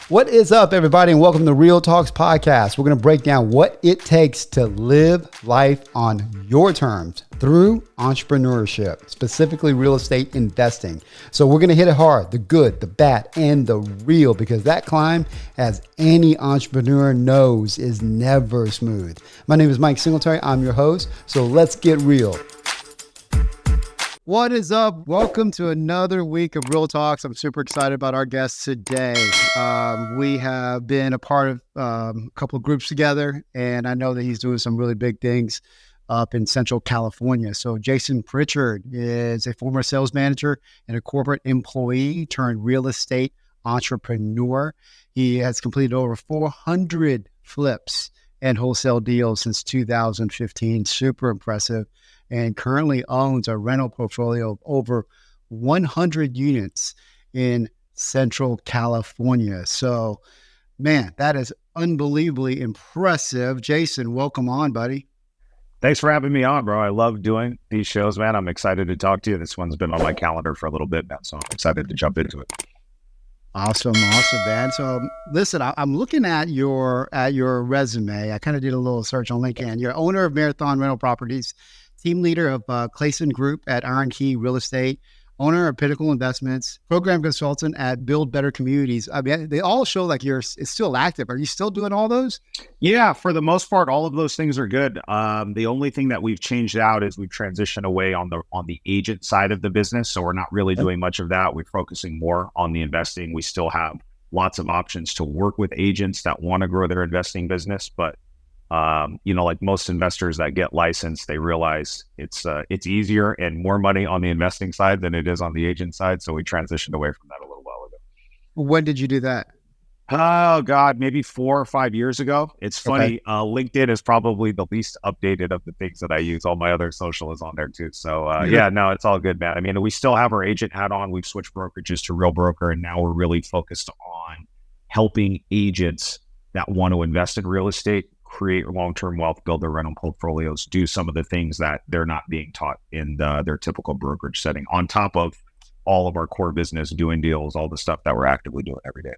What is up, everybody, and welcome to REIL Talks podcast. We're going to break down what it takes to live life on your terms through entrepreneurship, specifically real estate investing. So we're going to hit it hard, the good, the bad, and the real, because that climb, as any entrepreneur knows, is never smooth. My name is Mike Singletary. I'm your host. So let's get real. What is up? Welcome to another week of REIL Talks. I'm super excited about our guest today. We have been a part of a couple of groups together, and I know that he's doing some really big things up in Central California. So Jason Pritchard is a former sales manager and a corporate employee turned real estate entrepreneur. He has completed over 400 flips and wholesale deals since 2015. Super impressive. And currently owns a rental portfolio of over 100 units in Central California. So, man, that is unbelievably impressive. Jason, welcome on, buddy. Thanks for having me on, bro. I love doing these shows, man. I'm excited to talk to you. This one's been on my calendar for a little bit now, so I'm excited to jump into it. Awesome, man. So, listen, I'm looking at your resume. I kind of did a little search on LinkedIn. You're owner of Marathon Rental Properties, team leader of Clayson Group at Iron Key Real Estate, owner of Pinnacle Investments, program consultant at Build Better Communities. I mean, they all show like it's still active. Are you still doing all those? Yeah, for the most part, all of those things are good. The only thing that we've changed out is we've transitioned away on the agent side of the business. So we're not really doing much of that. We're focusing more on the investing. We still have lots of options to work with agents that want to grow their investing business, but like most investors that get licensed, they realize it's easier and more money on the investing side than it is on the agent side. So we transitioned away from that a little while ago. When did you do that? Oh God, maybe 4 or 5 years ago. It's funny. Okay. LinkedIn is probably the least updated of the things that I use. All my other social is on there too. So no, it's all good, man. I mean, we still have our agent hat on. We've switched brokerages to Real Broker, and now we're really focused on helping agents that want to invest in real estate create long-term wealth, build their rental portfolios, do some of the things that they're not being taught in their typical brokerage setting, on top of all of our core business, doing deals, all the stuff that we're actively doing every day.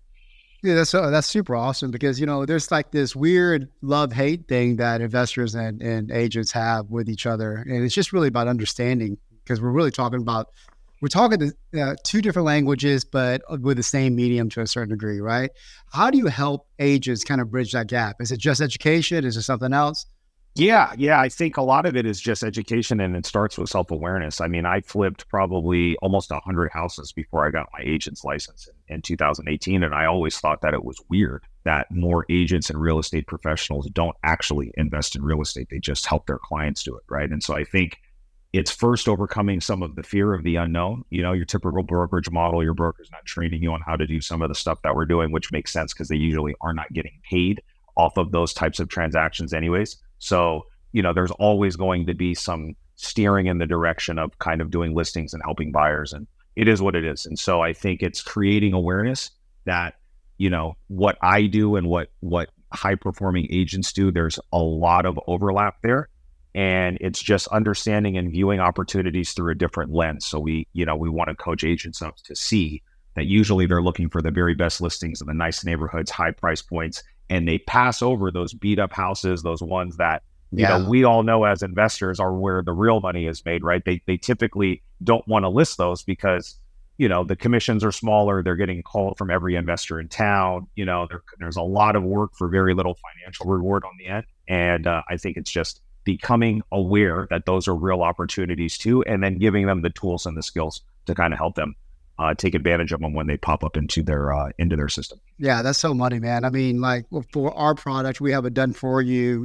Yeah, that's super awesome because, there's like this weird love-hate thing that investors and agents have with each other. And it's just really about understanding, because we're talking two different languages, but with the same medium to a certain degree, right? How do you help agents kind of bridge that gap? Is it just education? Is it something else? Yeah. I think a lot of it is just education, and it starts with self-awareness. I mean, I flipped probably almost 100 houses before I got my agent's license in 2018. And I always thought that it was weird that more agents and real estate professionals don't actually invest in real estate. They just help their clients do it, right? And so I think it's first overcoming some of the fear of the unknown. Your typical brokerage model, your broker's not training you on how to do some of the stuff that we're doing, which makes sense because they usually are not getting paid off of those types of transactions anyways. So, there's always going to be some steering in the direction of kind of doing listings and helping buyers. And it is what it is. And so I think it's creating awareness that, what I do and what high performing agents do, there's a lot of overlap there. And it's just understanding and viewing opportunities through a different lens. So we want to coach agents up to see that usually they're looking for the very best listings in the nice neighborhoods, high price points, and they pass over those beat up houses, those ones that, we all know as investors are where the real money is made, right? They typically don't want to list those because, the commissions are smaller. They're getting called from every investor in town. There's a lot of work for very little financial reward on the end. And I think it's just becoming aware that those are real opportunities too, and then giving them the tools and the skills to kind of help them take advantage of them when they pop up into their system. Yeah, that's so money, man. I mean, like for our product, we have a done for you,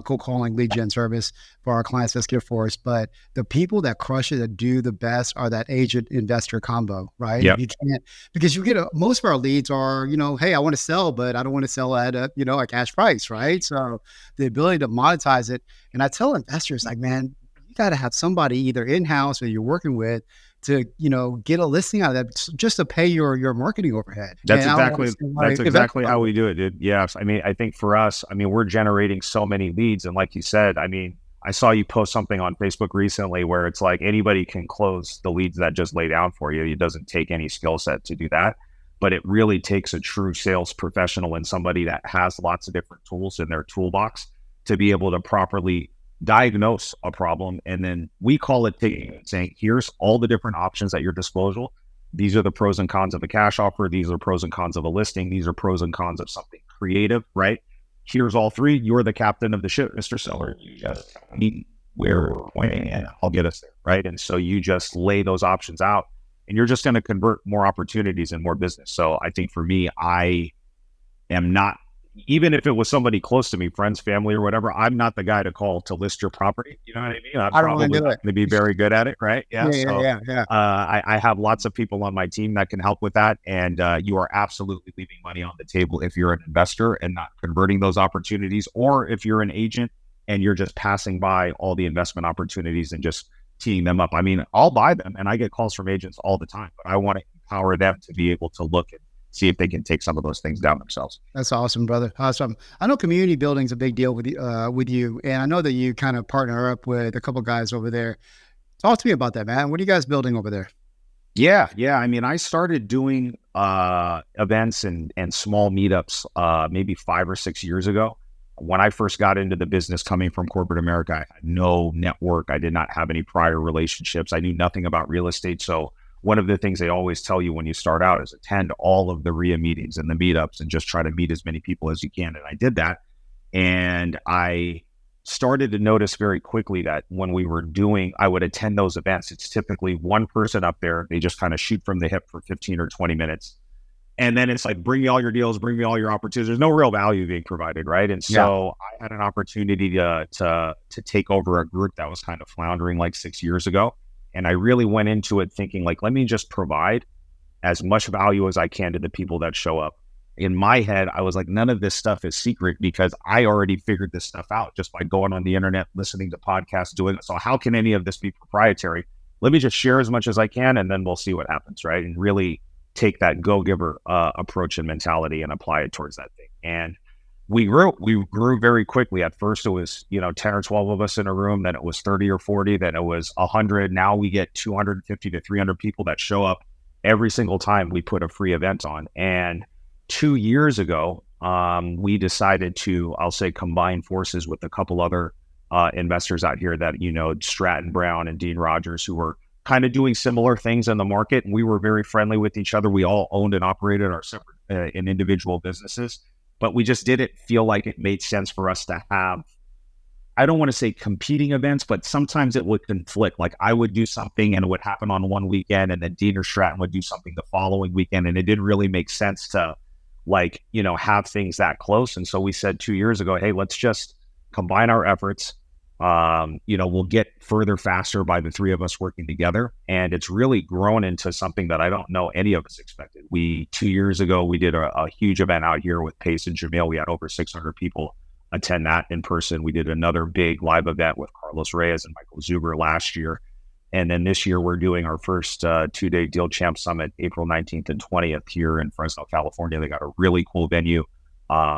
cold calling lead gen service for our clients, that's good for us. But the people that crush it, that do the best, are that agent investor combo, right? Yep. You can't, because you get most of our leads are, hey, I want to sell, but I don't want to sell at a cash price, right? So the ability to monetize it. And I tell investors, like, man, you got to have somebody either in-house or you're working with to, get a listing out of that just to pay your marketing overhead. That's exactly how we do it, dude. Yes. I mean, I think for us, we're generating so many leads. And like you said, I saw you post something on Facebook recently where it's like anybody can close the leads that just lay down for you. It doesn't take any skill set to do that. but it really takes a true sales professional and somebody that has lots of different tools in their toolbox to be able to properly diagnose a problem. And then we call it saying, here's all the different options at your disposal. These are the pros and cons of a cash offer. These are pros and cons of a listing. These are pros and cons of something creative, right? Here's all three. You're the captain of the ship, Mr. Seller. You just tell me where we're pointing and I'll get us there, right? And so you just lay those options out and you're just going to convert more opportunities and more business. So I think for me, I am not, even if it was somebody close to me, friends, family, or whatever, I'm not the guy to call to list your property. You know what I mean? I'm probably not going to be very good at it, right? Yeah. I have lots of people on my team that can help with that. And you are absolutely leaving money on the table if you're an investor and not converting those opportunities, or if you're an agent and you're just passing by all the investment opportunities and just teeing them up. I mean, I'll buy them and I get calls from agents all the time, but I want to empower them to be able to look and see if they can take some of those things down themselves. That's awesome, brother. Awesome. I know community building is a big deal with you, and I know that you kind of partner up with a couple guys over there. Talk to me about that, man. What are you guys building over there? Yeah. I mean, I started doing events and small meetups maybe 5 or 6 years ago. When I first got into the business coming from corporate America, I had no network. I did not have any prior relationships. I knew nothing about real estate. So one of the things they always tell you when you start out is attend all of the REIA meetings and the meetups and just try to meet as many people as you can. And I did that. And I started to notice very quickly that when I would attend those events, it's typically one person up there. They just kind of shoot from the hip for 15 or 20 minutes. And then it's like, bring me all your deals, bring me all your opportunities. There's no real value being provided, right? And so I had an opportunity to take over a group that was kind of floundering like 6 years ago. And I really went into it thinking like, let me just provide as much value as I can to the people that show up. In my head, I was like, none of this stuff is secret because I already figured this stuff out just by going on the internet, listening to podcasts, doing it. So how can any of this be proprietary? Let me just share as much as I can and then we'll see what happens, right? And really take that go-giver approach and mentality and apply it towards that thing. And we grew very quickly. At first it was, 10 or 12 of us in a room, then it was 30 or 40, then it was 100. Now we get 250 to 300 people that show up every single time we put a free event on. And 2 years ago, we decided to, I'll say, combine forces with a couple other investors out here that, Stratton Brown and Dean Rogers, who were kind of doing similar things in the market. And we were very friendly with each other. We all owned and operated our separate and individual businesses, but we just didn't feel like it made sense for us to have, I don't want to say competing events, but sometimes it would conflict. Like I would do something and it would happen on one weekend and then Dean or Stratton would do something the following weekend. And it didn't really make sense to have things that close. And so we said 2 years ago, hey, let's just combine our efforts. We'll get further faster by the three of us working together. And it's really grown into something that I don't know any of us expected. 2 years ago, we did a huge event out here with Pace and Jamil. We had over 600 people attend that in person. We did another big live event with Carlos Reyes and Michael Zuber last year. And then this year, we're doing our first 2-day Deal Champ Summit, April 19th and 20th here in Fresno, California. They got a really cool venue.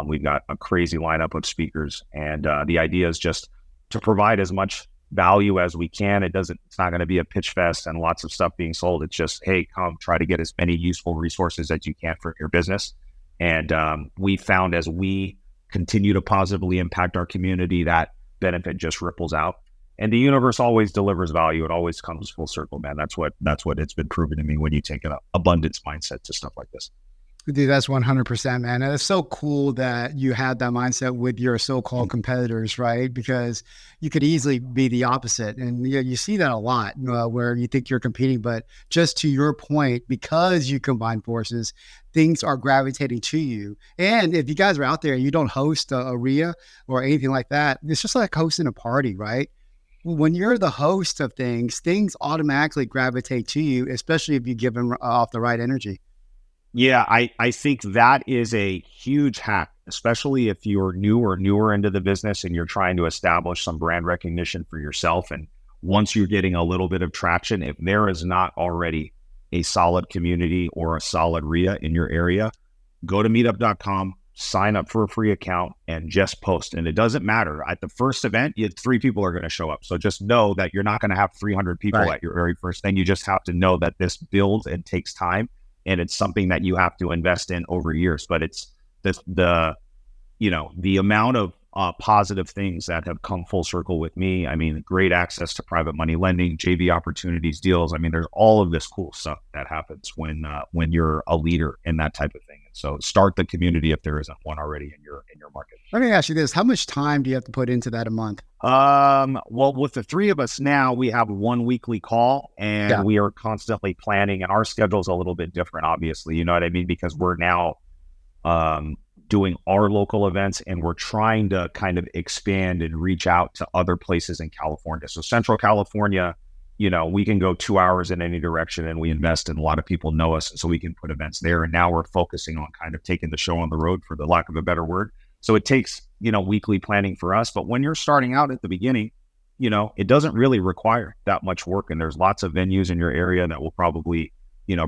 We've got a crazy lineup of speakers. And the idea is just to provide as much value as we can. It's not going to be a pitch fest and lots of stuff being sold. It's just, hey, come try to get as many useful resources as you can for your business. And we found as we continue to positively impact our community, that benefit just ripples out. And the universe always delivers value. It always comes full circle, man. That's what it's been proven to me when you take an abundance mindset to stuff like this. Dude, that's 100%, man. And it's so cool that you had that mindset with your so-called competitors, right? Because you could easily be the opposite. And you see that a lot where you think you're competing, but just to your point, because you combine forces, things are gravitating to you. And if you guys are out there and you don't host a REIA or anything like that, it's just like hosting a party, right? When you're the host of things automatically gravitate to you, especially if you give them off the right energy. Yeah, I think that is a huge hack, especially if you're newer into the business and you're trying to establish some brand recognition for yourself. And once you're getting a little bit of traction, if there is not already a solid community or a solid REIA in your area, go to meetup.com, sign up for a free account and just post. And it doesn't matter. At the first event, 3 people are going to show up. So just know that you're not going to have 300 people at your very first thing. You just have to know that this builds and takes time. and it's something that you have to invest in over years. But it's the amount of positive things that have come full circle with me. I mean, great access to private money lending, JV opportunities, deals. I mean, there's all of this cool stuff that happens when you're a leader in that type of thing. And so start the community if there isn't one already in your market. Let me ask you this. How much time do you have to put into that a month? Well, with the three of us now, we have one weekly call, and we are constantly planning, and our schedule's a little bit different, obviously, you know what I mean? Because we're now, doing our local events, and we're trying to kind of expand and reach out to other places in California. So Central California, we can go 2 hours in any direction, and we invest, and a lot of people know us, so we can put events there. And now we're focusing on kind of taking the show on the road, for the lack of a better word. So it takes, weekly planning for us. But when you're starting out at the beginning, it doesn't really require that much work. And there's lots of venues in your area that will probably,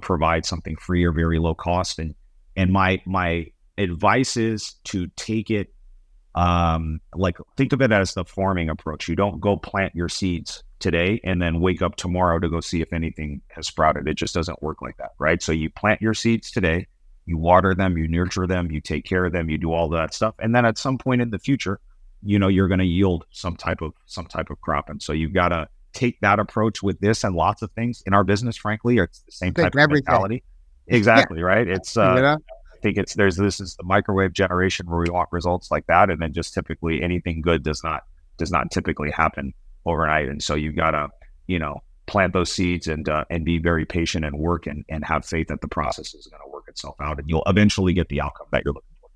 provide something free or very low cost. And my advice is to take it, think of it as the farming approach. You don't go plant your seeds today and then wake up tomorrow to go see if anything has sprouted. It just doesn't work like that, right? So you plant your seeds today, you water them, you nurture them, you take care of them, you do all that stuff. And then at some point in the future, you're going to yield some type of crop. And so you've got to take that approach with this and lots of things in our business, frankly. It's the same type of mentality. Exactly. Right. It's, I think this is the microwave generation where we want results like that. And then just typically anything good does not typically happen overnight. And so you've got to, plant those seeds and be very patient and work and have faith that the process is going to work itself out, and you'll eventually get the outcome that you're looking for.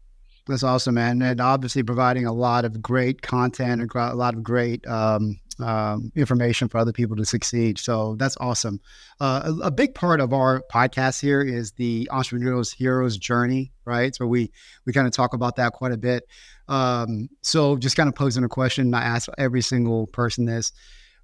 That's awesome, man. And obviously providing a lot of great content and a lot of great information for other people to succeed. So that's awesome. A big part of our podcast here is the Entrepreneurial's Hero's Journey, right? So we kind of talk about that quite a bit. So just kind of posing a question, I ask every single person this.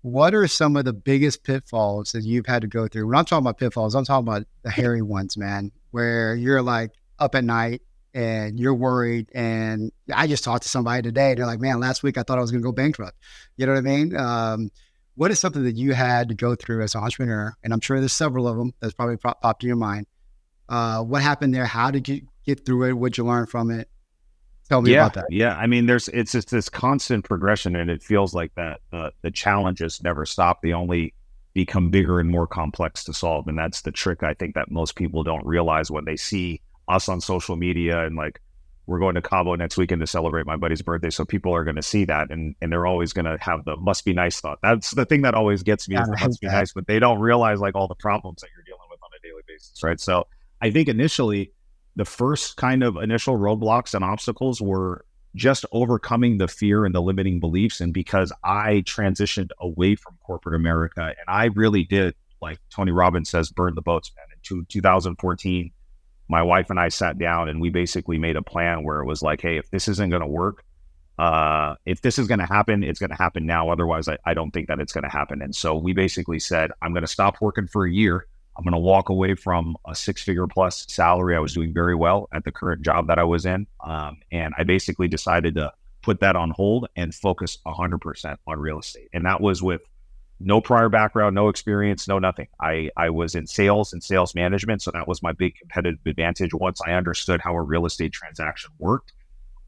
What are some of the biggest pitfalls that you've had to go through? When I'm talking about pitfalls, I'm talking about the hairy ones, man, where you're like up at night and you're worried. And I just talked to somebody today. They're like, man, last week I thought I was going to go bankrupt. You know what I mean? What is something that you had to go through as an entrepreneur? And I'm sure there's several of them that's probably popped in your mind. What happened there? How did you get through it? What'd you learn from it? Tell me about that. Yeah. I mean, it's just this constant progression, and it feels like that the challenges never stop. They only become bigger and more complex to solve. And that's the trick, I think, that most people don't realize when they see us on social media. And like, we're going to Cabo next weekend to celebrate my buddy's birthday. So people are going to see that, and they're always going to have the must be nice thought. That's the thing that always gets me, is the must be nice, but they don't realize like all the problems that you're dealing with on a daily basis. Right. So I think initially, the first kind of initial roadblocks and obstacles were just overcoming the fear and the limiting beliefs. And because I transitioned away from corporate America, and I really did, like Tony Robbins says, burn the boats, man. In 2014, my wife and I sat down and we basically made a plan where it was like, hey, if this isn't going to work, if this is going to happen, it's going to happen now. Otherwise, I don't think that it's going to happen. And so we basically said, I'm going to stop working for a year. I'm going to walk away from a 6-figure plus salary. I was doing very well at the current job that I was in. And I basically decided to put that on hold and focus 100% on real estate. And that was with no prior background, no experience, no nothing. I was in sales and sales management. So that was my big competitive advantage. Once I understood how a real estate transaction worked,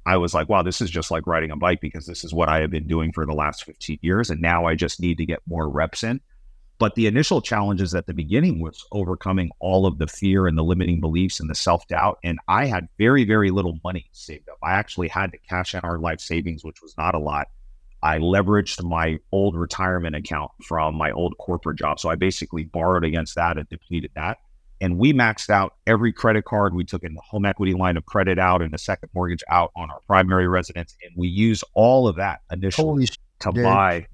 I was like, wow, this is just like riding a bike, because this is what I have been doing for the last 15 years. And now I just need to get more reps in. But the initial challenges at the beginning was overcoming all of the fear and the limiting beliefs and the self-doubt. And I had very, very little money saved up. I actually had to cash in our life savings, which was not a lot. I leveraged my old retirement account from my old corporate job. So I basically borrowed against that and depleted that. And we maxed out every credit card. We took in the home equity line of credit out and the second mortgage out on our primary residence. And we used all of that initially to buy,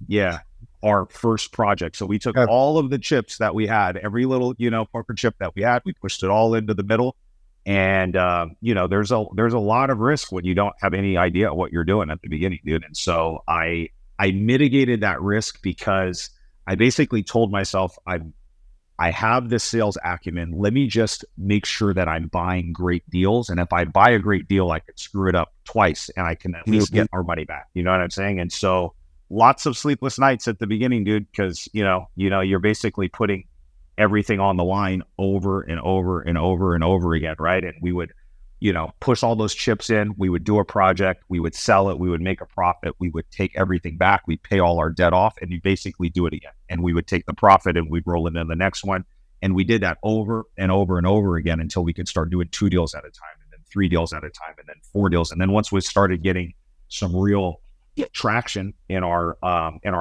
our first project. So we took all of the chips that we had, every little, poker chip that we had, we pushed it all into the middle. And, there's a lot of risk when you don't have any idea what you're doing at the beginning, dude. And so I mitigated that risk because I basically told myself, I have this sales acumen. Let me just make sure that I'm buying great deals. And if I buy a great deal, I could screw it up twice and I can at least get our money back. You know what I'm saying? And so lots of sleepless nights at the beginning, dude, because, you're basically putting everything on the line over and over and over and over again, right? And we would, push all those chips in. We would do a project, we would sell it, we would make a profit, we would take everything back, we'd pay all our debt off, and you basically do it again. And we would take the profit and we'd roll it into the next one. And we did that over and over and over again until we could start doing 2 deals at a time, and then 3 deals at a time, and then 4 deals. And then once we started getting some real traction in our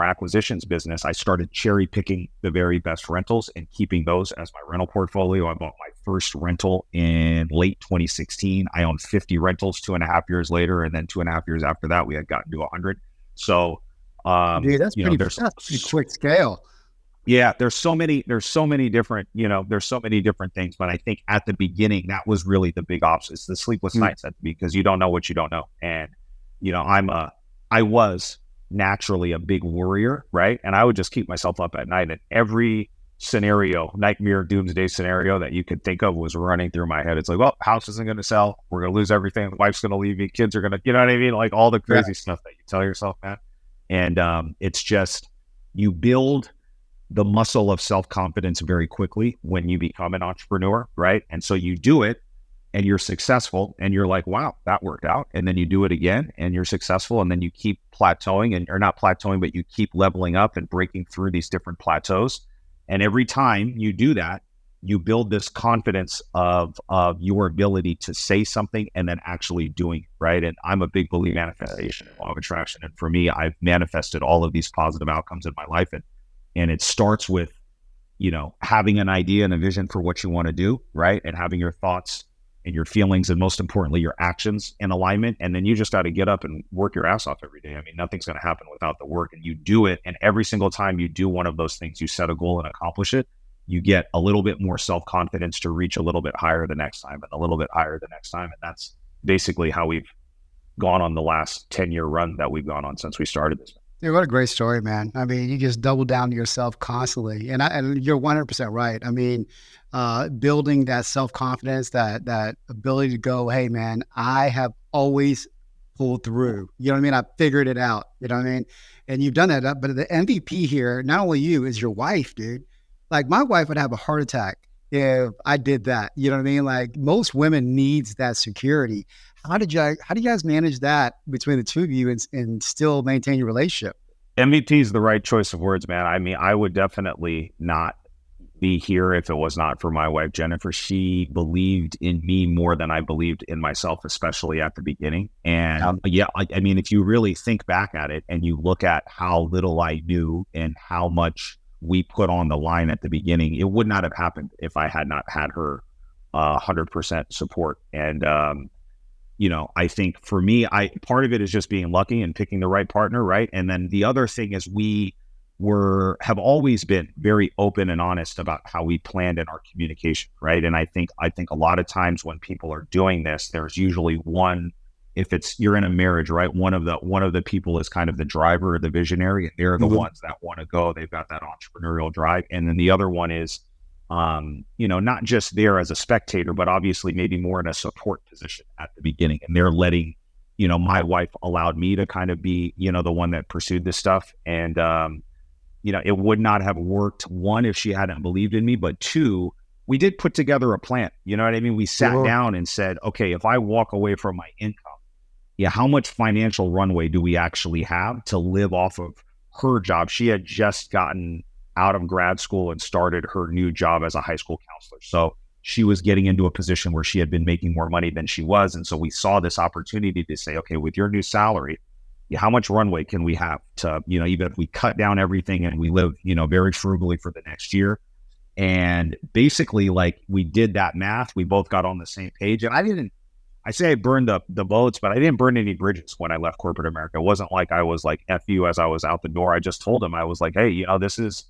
acquisitions business, I started cherry picking the very best rentals and keeping those as my rental portfolio. I bought my first rental in late 2016. I owned 50 rentals 2.5 years later, and then 2.5 years after that, we had gotten to 100. So, dude, that's pretty quick scale. Yeah, there's so many different things. But I think at the beginning, that was really the big obstacle. It's the sleepless nights because you don't know what you don't know. And, I was naturally a big worrier, right? And I would just keep myself up at night, and every scenario, nightmare, doomsday scenario that you could think of was running through my head. It's like, well, house isn't going to sell. We're going to lose everything. Wife's going to leave me. Kids are going to, you know what I mean? Like all the crazy stuff that you tell yourself, man. And it's just, you build the muscle of self-confidence very quickly when you become an entrepreneur, right? And so you do it and you're successful and you're like, wow, that worked out. And then you do it again and you're successful, and then you keep plateauing or not plateauing, but you keep leveling up and breaking through these different plateaus. And every time you do that, you build this confidence of your ability to say something and then actually doing it, right? And I'm a big believer in manifestation and law of attraction. And for me, I've manifested all of these positive outcomes in my life. And it starts with, having an idea and a vision for what you want to do, right? And having your thoughts and your feelings, and most importantly, your actions in alignment. And then you just got to get up and work your ass off every day. I mean, nothing's going to happen without the work, and you do it. And every single time you do one of those things, you set a goal and accomplish it, you get a little bit more self-confidence to reach a little bit higher the next time and a little bit higher the next time. And that's basically how we've gone on the last 10-year run that we've gone on since we started this. Dude, what a great story, man. I mean, you just double down to yourself constantly. And you're 100% right. I mean, building that self-confidence, that ability to go, hey, man, I have always pulled through. You know what I mean? I figured it out. You know what I mean? And you've done that. But the MVP here, not only you, is your wife, dude. Like, my wife would have a heart attack if I did that. You know what I mean? Like, most women needs that security. How do you guys manage that between the two of you and still maintain your relationship? MVP is the right choice of words, man. I mean, I would definitely not be here if it was not for my wife, Jennifer. She believed in me more than I believed in myself, especially at the beginning. And I mean, if you really think back at it and you look at how little I knew and how much we put on the line at the beginning, it would not have happened if I had not had her 100% support. And, I think for me, part of it is just being lucky and picking the right partner, right? And then the other thing is we have always been very open and honest about how we planned in our communication, right? And I think a lot of times when people are doing this, there's usually one, if you're in a marriage, right? One of the people is kind of the driver or the visionary, and they're the ones that want to go. They've got that entrepreneurial drive. And then the other one is, not just there as a spectator, but obviously maybe more in a support position at the beginning. And they're letting, my wife allowed me to kind of be, the one that pursued this stuff. And, it would not have worked, one, if she hadn't believed in me, but two, we did put together a plan. You know what I mean? We sat down and said, okay, if I walk away from my income, how much financial runway do we actually have to live off of her job? She had just gotten out of grad school and started her new job as a high school counselor. So she was getting into a position where she had been making more money than she was. And so we saw this opportunity to say, okay, with your new salary, how much runway can we have to, even if we cut down everything and we live, very frugally for the next year. And basically, like, we did that math. We both got on the same page. And I say I burned the boats, but I didn't burn any bridges when I left corporate America. It wasn't like I was like, F you as I was out the door. I just told him, I was like, hey, this is,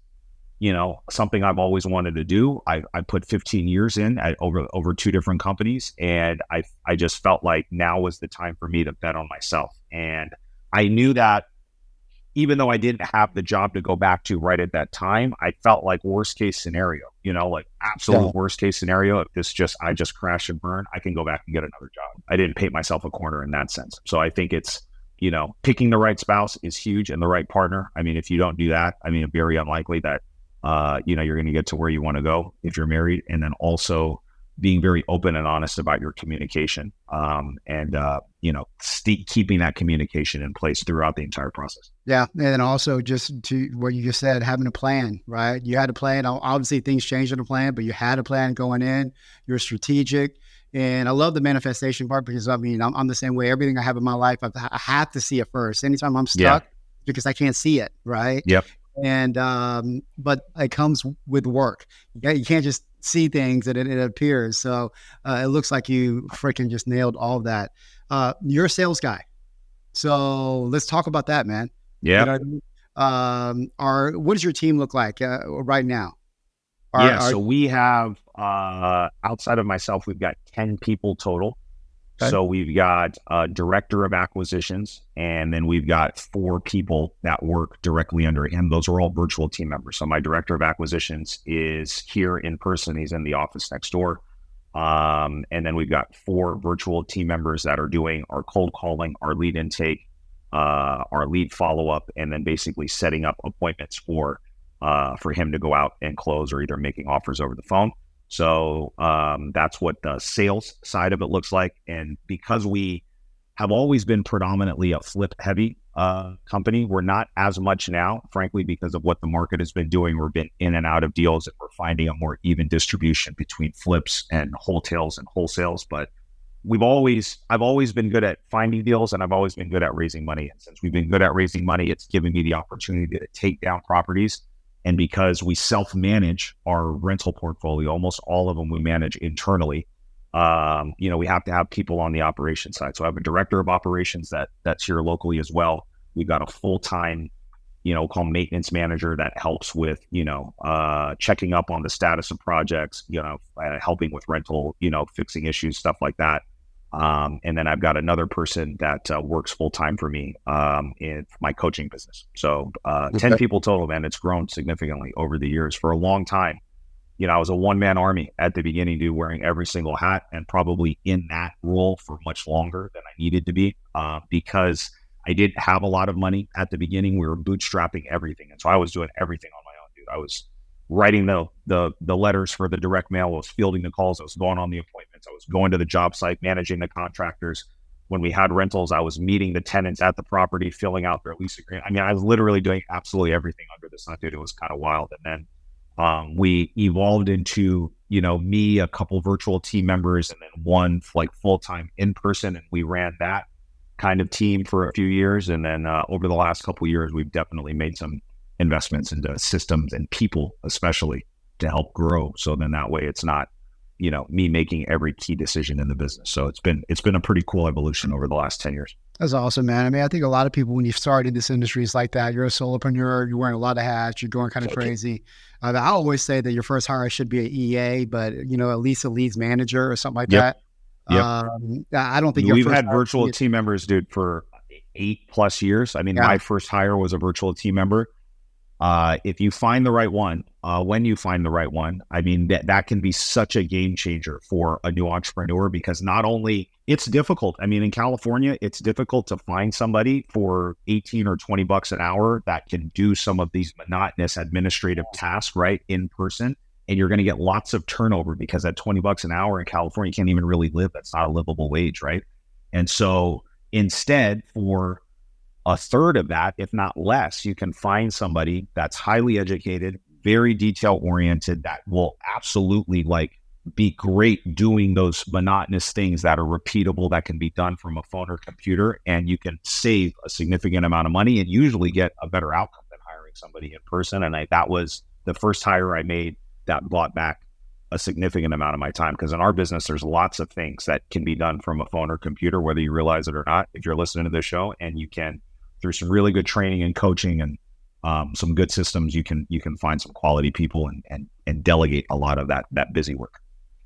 something I've always wanted to do. I put 15 years in over 2 different companies. And I just felt like now was the time for me to bet on myself. And I knew that even though I didn't have the job to go back to right at that time, I felt like worst case scenario, like absolute worst case scenario. If I just crash and burn, I can go back and get another job. I didn't paint myself a corner in that sense. So I think it's, picking the right spouse is huge, and the right partner. I mean, if you don't do that, I mean, it's very unlikely that you're going to get to where you want to go if you're married. And then also being very open and honest about your communication, keeping that communication in place throughout the entire process. Yeah. And then also just to what you just said, having a plan, right? You had a plan. Obviously things changed in the plan, but you had a plan going in. You're strategic. And I love the manifestation part because I'm the same way. Everything I have in my life, I have to see it first. Anytime I'm stuck, because I can't see it, right? Yep. And but it comes with work. You can't just see things and it appears. So it looks like you freaking just nailed all of that. You're a sales guy, so let's talk about that, man. Yeah. You know what I mean? What does your team look like right now? So we have outside of myself, we've got 10 people total. Okay. So we've got a director of acquisitions, and then we've got 4 people that work directly under him. Those are all virtual team members. So my director of acquisitions is here in person. He's in the office next door. And then we've got 4 virtual team members that are doing our cold calling, our lead intake, our lead follow-up, and then basically setting up appointments for him to go out and close or either making offers over the phone. So that's what the sales side of it looks like. And because we have always been predominantly a flip heavy company, we're not as much now, frankly, because of what the market has been doing. We've been in and out of deals, and we're finding a more even distribution between flips and wholesales and wholesales. But I've always been good at finding deals, and I've always been good at raising money. And since we've been good at raising money, it's given me the opportunity to take down properties. And because we self-manage our rental portfolio, almost all of them we manage internally, we have to have people on the operations side. So I have a director of operations that's here locally as well. We've got a full-time, called maintenance manager that helps with, checking up on the status of projects, helping with rental, fixing issues, stuff like that. And then I've got another person that works full-time for me in my coaching business. So 10 people total, man. It's grown significantly over the years. For a long time, I was a one-man army at the beginning, dude, wearing every single hat, and probably in that role for much longer than I needed to be because I didn't have a lot of money at the beginning. We were bootstrapping everything. And so I was doing everything on my own, dude. I was writing the letters for the direct mail. I was fielding the calls. I was going on the appointments. I was going to the job site, managing the contractors. When we had rentals, I was meeting the tenants at the property, filling out their lease agreement. I mean, I was literally doing absolutely everything under the sun, dude. It was kind of wild. And then we evolved into, me, a couple virtual team members, and then one like full-time in person. And we ran that kind of team for a few years. And then over the last couple of years, we've definitely made some investments into systems and people, especially to help grow. So then that way it's not, me making every key decision in the business. So it's been a pretty cool evolution over the last 10 years. That's awesome, man. I mean, I think a lot of people, when you start in this industry, it's like that. You're a solopreneur, you're wearing a lot of hats, you're going kind of crazy. I always say that your first hire should be an EA, but at least a leads manager or something like that. Yep. I don't think we've had virtual team members, dude, for 8+ years. I mean, my first hire was a virtual team member. If you find the right one, when you find the right one, I mean, that can be such a game changer for a new entrepreneur, because not only it's difficult. I mean, in California, it's difficult to find somebody for 18 or 20 bucks an hour that can do some of these monotonous administrative tasks, right, in person. And you're going to get lots of turnover because at 20 bucks an hour in California, you can't even really live. That's not a livable wage, right? And so instead, for a third of that, if not less, you can find somebody that's highly educated, very detail oriented, that will absolutely be great doing those monotonous things that are repeatable, that can be done from a phone or computer, and you can save a significant amount of money and usually get a better outcome than hiring somebody in person. And that was the first hire I made that bought back a significant amount of my time, because in our business, there's lots of things that can be done from a phone or computer, whether you realize it or not, if you're listening to this show, and you can, through some really good training and coaching and some good systems, you can find some quality people and delegate a lot of that busy work.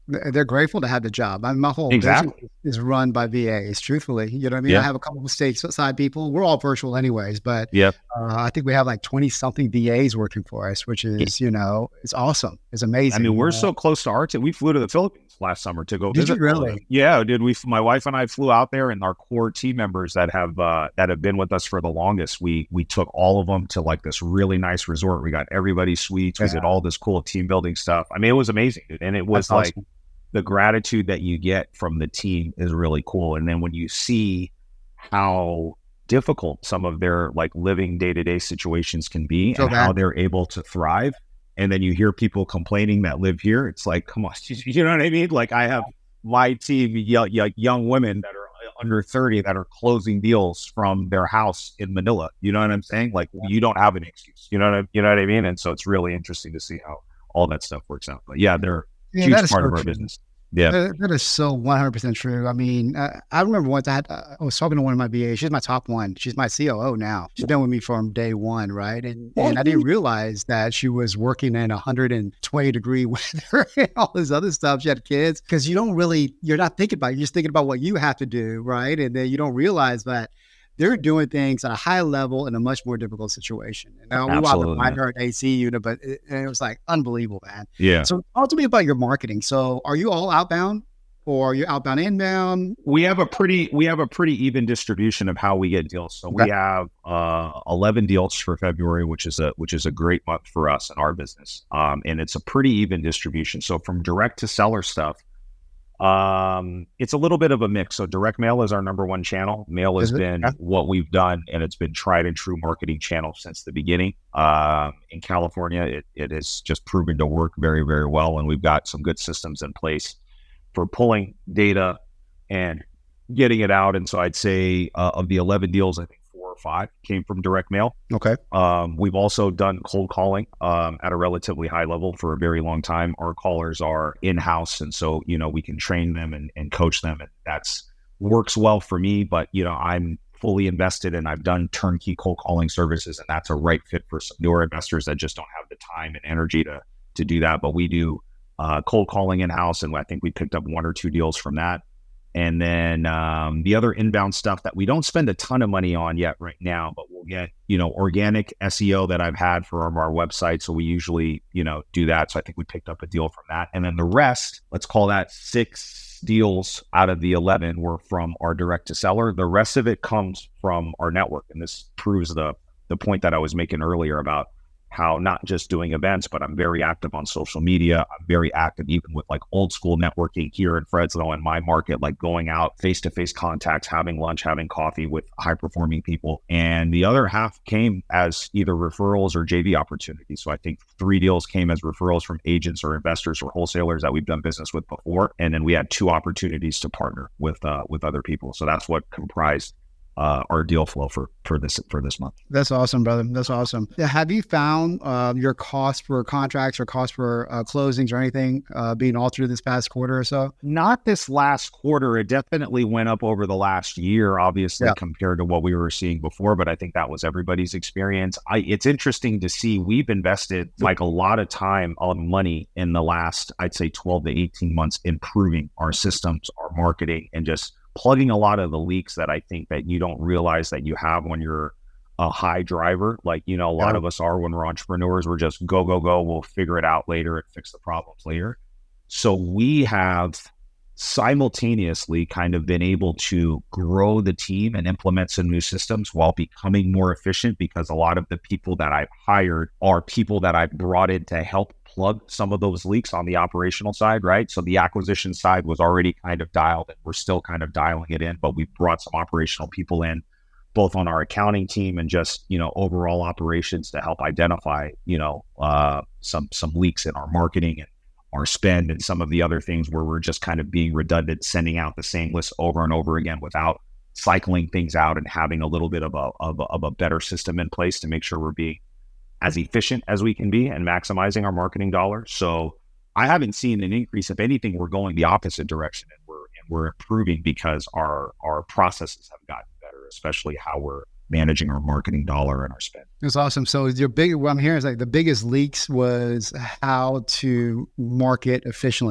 They're grateful to have the job. I mean, my whole business is run by VAs, truthfully. You know what I mean? I have a couple of state side people. We're all virtual anyways, but I think we have like 20 something VAs working for us, which is, it's awesome. It's amazing. I mean, we're so close to our team. We flew to the Philippines last summer to go Did visit. you really? Yeah, did we? My wife and I flew out there, and our core team members that have been with us for the longest, we took all of them to like this really nice resort. We got everybody suites. We did all this cool team building stuff. I mean, it was amazing, dude. And it was That's like awesome. the gratitude that you get from the team is really cool. And then when you see how difficult some of their like living day-to-day situations can be So and how bad. they're able to thrive, and then you hear people complaining that live here, it's like, come on, you know what I mean? Like I have my team, young women that are under 30 that are closing deals from their house in Manila. You know what I'm saying? Like you don't have an excuse. You know what I mean? And so it's really interesting to see how all that stuff works out. But yeah, they're a Yeah, that huge is part so of our true. business. Yeah. That is so 100% true. I mean, I remember once I was talking to one of my VAs. She's my top one. She's my COO now. She's been with me from day one, right? And I didn't realize that she was working in 120-degree weather and all this other stuff. She had kids because you're not thinking about it. You're just thinking about what you have to do, right? And then you don't realize that they're doing things at a high level in a much more difficult situation. And now we wound up Absolutely, buying man. her an AC unit, but it was like unbelievable, man. Yeah. So talk to me about your marketing. So are you all outbound or are you outbound inbound? We have a pretty even distribution of how we get deals. So Okay. we have 11 deals for February, which is a great month for us in our business. And it's a pretty even distribution. So from direct to seller stuff, it's a little bit of a mix. So direct mail is our number one channel. Mail has Is it? been Yeah. what we've done, and it's been tried and true marketing channel since the beginning. In California, it has just proven to work very, very well, and we've got some good systems in place for pulling data and getting it out. And so I'd say of the 11 deals, I think 4 or 5 came from direct mail. Okay. We've also done cold calling at a relatively high level for a very long time. Our callers are in-house, and so we can train them and coach them, and that's works well for me. But I'm fully invested, and I've done turnkey cold calling services, and that's a right fit for some newer investors that just don't have the time and energy to do that. But we do cold calling in-house, and I think we picked up 1 or 2 deals from that. And then the other inbound stuff that we don't spend a ton of money on yet right now, but we'll get, organic SEO that I've had for our website. So we usually, do that. So I think we picked up a deal from that. And then the rest, let's call that 6 deals out of the 11 were from our direct to seller. The rest of it comes from our network. And this proves the point that I was making earlier about how not just doing events, but I'm very active on social media. I'm very active even with like old school networking here in Fresno and my market, like going out face-to-face contacts, having lunch, having coffee with high performing people. And the other half came as either referrals or JV opportunities. So I think 3 deals came as referrals from agents or investors or wholesalers that we've done business with before. And then we had 2 opportunities to partner with other people. So that's what comprised our deal flow for this month. That's awesome, brother. That's awesome. Yeah, have you found your cost for contracts or cost for closings or anything being altered this past quarter or so? Not this last quarter. It definitely went up over the last year, obviously, compared to what we were seeing before. But I think that was everybody's experience. It's interesting to see we've invested like a lot of time on money in the last, I'd say 12 to 18 months, improving our systems, our marketing, and just plugging a lot of the leaks that I think that you don't realize that you have when you're a high driver. Like, a lot of us are when we're entrepreneurs. We're just go, go, go. We'll figure it out later and fix the problems later. So we have simultaneously kind of been able to grow the team and implement some new systems while becoming more efficient, because a lot of the people that I've hired are people that I've brought in to help plug some of those leaks on the operational side, right? So the acquisition side was already kind of dialed, and we're still kind of dialing it in, but we've brought some operational people in, both on our accounting team and just, overall operations to help identify, some leaks in our marketing and our spend and some of the other things where we're just kind of being redundant, sending out the same list over and over again without cycling things out and having a little bit of a better system in place to make sure we're being as efficient as we can be and maximizing our marketing dollars. So I haven't seen an increase. If anything, we're going the opposite direction, and we're improving because our processes have gotten better, especially how we're managing our marketing dollar and our spend. That's awesome. So what I'm hearing is like the biggest leaks was how to market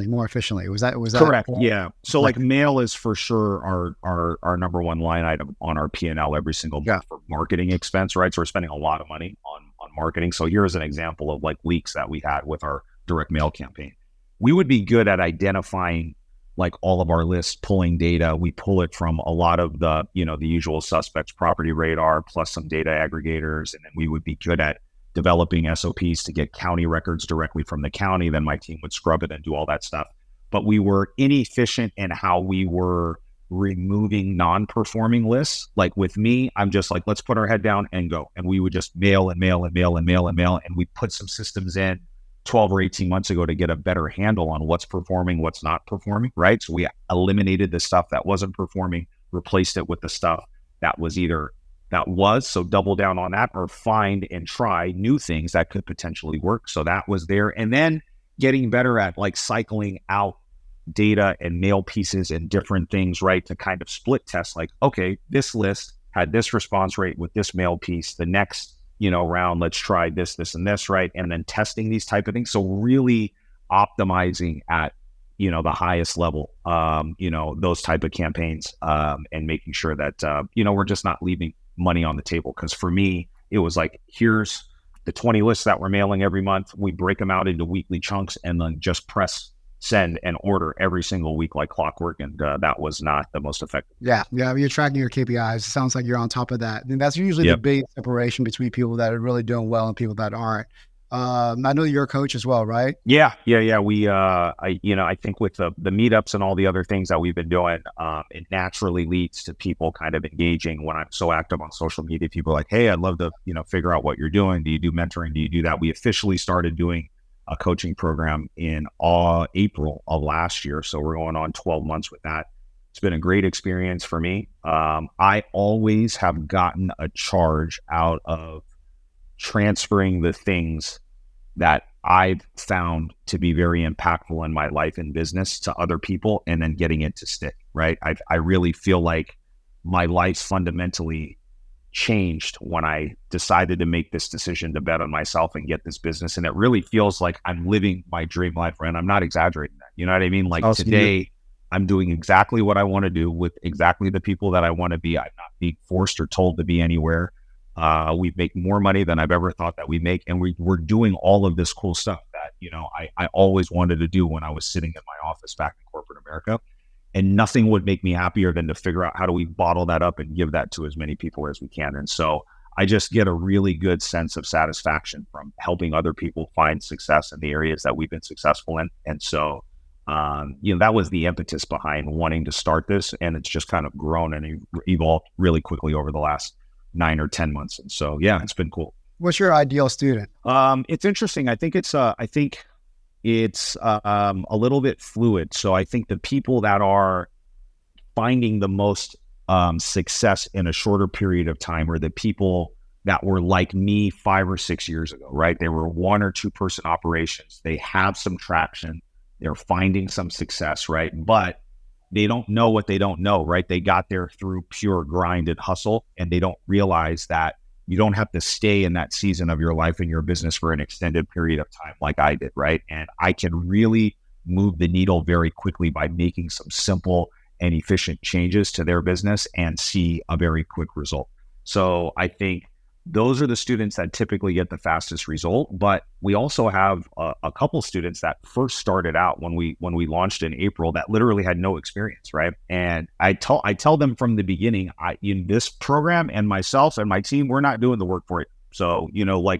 more efficiently. Was that correct? Yeah. So like mail is for sure our number one line item on our P&L every single month for marketing expense, right? So we're spending a lot of money on marketing. So here's an example of like leaks that we had with our direct mail campaign. We would be good at identifying like all of our lists, pulling data. We pull it from a lot of the usual suspects, Property Radar, plus some data aggregators. And then we would be good at developing SOPs to get county records directly from the county. Then my team would scrub it and do all that stuff. But we were inefficient in how we were removing non-performing lists. Like with me, I'm just like, let's put our head down and go. And we would just mail. And we put some systems in 12 or 18 months ago to get a better handle on what's performing, what's not performing, right? So we eliminated the stuff that wasn't performing, replaced it with the stuff that was so double down on that, or find and try new things that could potentially work. So that was there. And then getting better at like cycling out data and mail pieces and different things, right? To kind of split test, like, okay, this list had this response rate with this mail piece. The next round, let's try this, and this, right? And then testing these type of things. So really optimizing at, the highest level, those type of campaigns, and making sure that, we're just not leaving money on the table. Cause for me, it was like, here's the 20 lists that we're mailing every month. We break them out into weekly chunks and then just press send and order every single week like clockwork. And that was not the most effective. Yeah. You're tracking your KPIs. It sounds like you're on top of that. And that's usually the big separation between people that are really doing well and people that aren't. I know you're a coach as well, right? Yeah. We, I think with the meetups and all the other things that we've been doing, it naturally leads to people kind of engaging. When I'm so active on social media, people are like, hey, I'd love to, figure out what you're doing. Do you do mentoring? Do you do that? We officially started doing a coaching program in April of last year. So we're going on 12 months with that. It's been a great experience for me. I always have gotten a charge out of transferring the things that I've found to be very impactful in my life and business to other people and then getting it to stick, right? I really feel like my life fundamentally changed when I decided to make this decision to bet on myself and get this business. And it really feels like I'm living my dream life, right? I'm not exaggerating that. You know what I mean? Like today, I'm doing exactly what I want to do with exactly the people that I want to be. I'm not being forced or told to be anywhere. We make more money than I've ever thought that we make. And we're doing all of this cool stuff that, I always wanted to do when I was sitting in my office back in corporate America. And nothing would make me happier than to figure out how do we bottle that up and give that to as many people as we can. And so I just get a really good sense of satisfaction from helping other people find success in the areas that we've been successful in. And so, that was the impetus behind wanting to start this. And it's just kind of grown and evolved really quickly over the last 9 or 10 months. And so, yeah, it's been cool. What's your ideal student? It's interesting. I think it's a little bit fluid. So I think the people that are finding the most success in a shorter period of time are the people that were like me 5 or 6 years ago, right? They were 1 or 2 person operations. They have some traction. They're finding some success, right? But they don't know what they don't know, right? They got there through pure grind and hustle, and they don't realize that you don't have to stay in that season of your life and your business for an extended period of time like I did, right? And I can really move the needle very quickly by making some simple and efficient changes to their business and see a very quick result. So I think those are the students that typically get the fastest result. But we also have a couple students that first started out when we launched in April that literally had no experience, right? And I tell them from the beginning, in this program and myself and my team, we're not doing the work for it. So,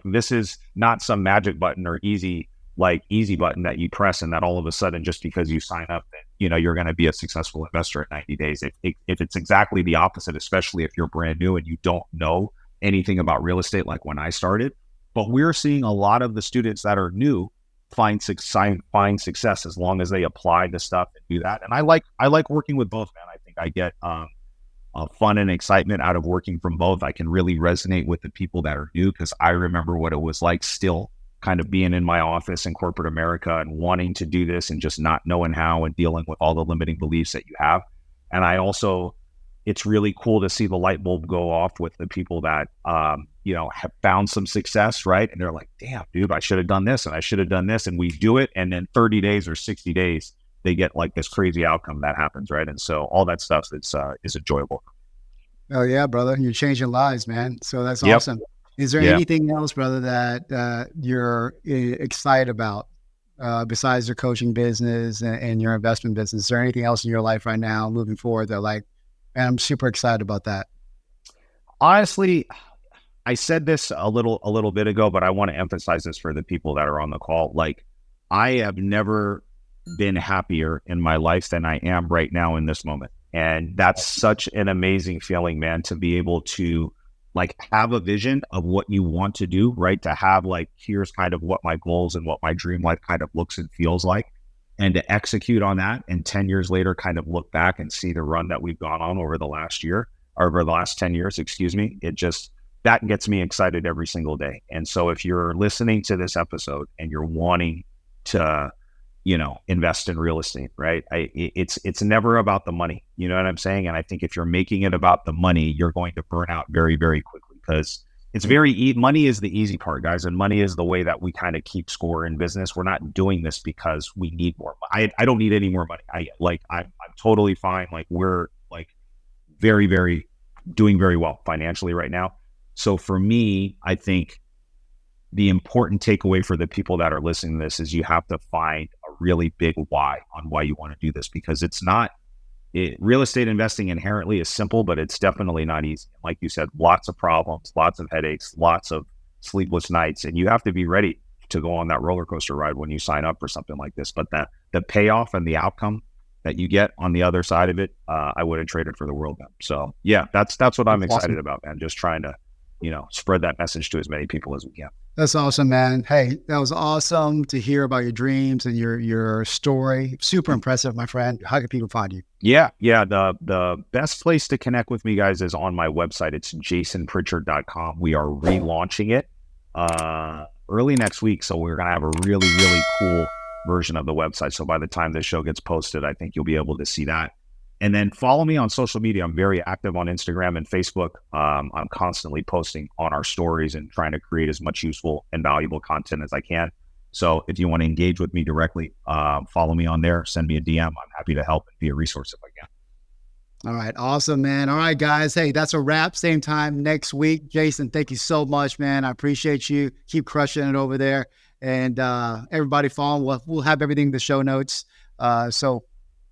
this is not some magic button or easy button that you press and that all of a sudden, just because you sign up, you're going to be a successful investor in 90 days. If it's exactly the opposite, especially if you're brand new and you don't know anything about real estate like when I started. But we're seeing a lot of the students that are new find success as long as they apply the stuff and do that. And I like working with both, man. I think I get fun and excitement out of working from both. I can really resonate with the people that are new because I remember what it was like still kind of being in my office in corporate America and wanting to do this and just not knowing how and dealing with all the limiting beliefs that you have. And I also it's really cool to see the light bulb go off with the people that, have found some success, right? And they're like, damn, dude, I should have done this and I should have done this. And we do it. And then 30 days or 60 days, they get like this crazy outcome that happens, right? And so all that stuff is enjoyable. Oh yeah, brother. You're changing lives, man. So that's Yep. awesome. Is there anything else, brother, that you're excited about besides your coaching business and your investment business? Is there anything else in your life right now moving forward that like, man, I'm super excited about that? Honestly, I said this a little bit ago, but I want to emphasize this for the people that are on the call. Like, I have never been happier in my life than I am right now in this moment. And that's such an amazing feeling, man, to be able to like have a vision of what you want to do, right? To have like, here's kind of what my goals and what my dream life kind of looks and feels like, and to execute on that. And 10 years later, kind of look back and see the run that we've gone on over the last year, or over the last 10 years, excuse me. That gets me excited every single day. And so if you're listening to this episode and you're wanting to, invest in real estate, right? It's never about the money. You know what I'm saying? And I think if you're making it about the money, you're going to burn out very, very quickly, because it's money is the easy part, guys. And money is the way that we kind of keep score in business. We're not doing this because we need more. I don't need any more money. I'm totally fine. Like, we're like very, very doing very well financially right now. So for me, I think the important takeaway for the people that are listening to this is you have to find a really big why on why you want to do this, because real estate investing inherently is simple, but it's definitely not easy. Like you said, lots of problems, lots of headaches, lots of sleepless nights, and you have to be ready to go on that roller coaster ride when you sign up for something like this. But the payoff and the outcome that you get on the other side of it, I wouldn't trade it for the world, man. So yeah, that's what I'm excited about, man. Just trying to, spread that message to as many people as we can. That's awesome, man. Hey, that was awesome to hear about your dreams and your story. Super impressive, my friend. How can people find you? Yeah. The best place to connect with me, guys, is on my website. It's jasonpritchard.com. We are relaunching it early next week. So we're going to have a really, really cool version of the website. So by the time this show gets posted, I think you'll be able to see that. And then follow me on social media. I'm very active on Instagram and Facebook. I'm constantly posting on our stories and trying to create as much useful and valuable content as I can. So if you want to engage with me directly, follow me on there, send me a DM. I'm happy to help and be a resource if I can. All right. Awesome, man. All right, guys. Hey, that's a wrap. Same time next week. Jason, thank you so much, man. I appreciate you. Keep crushing it over there. And everybody follow. We'll have everything in the show notes. So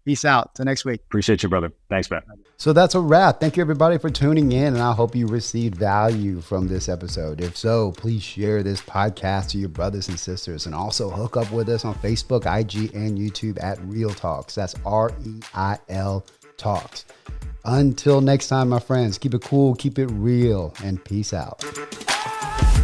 peace out. Till next week. Appreciate you, brother. Thanks, man. So that's a wrap. Thank you, everybody, for tuning in. And I hope you received value from this episode. If so, please share this podcast to your brothers and sisters. And also hook up with us on Facebook, IG, and YouTube at REIL Talks. That's REIL Talks. Until next time, my friends, keep it cool, keep it real, and peace out.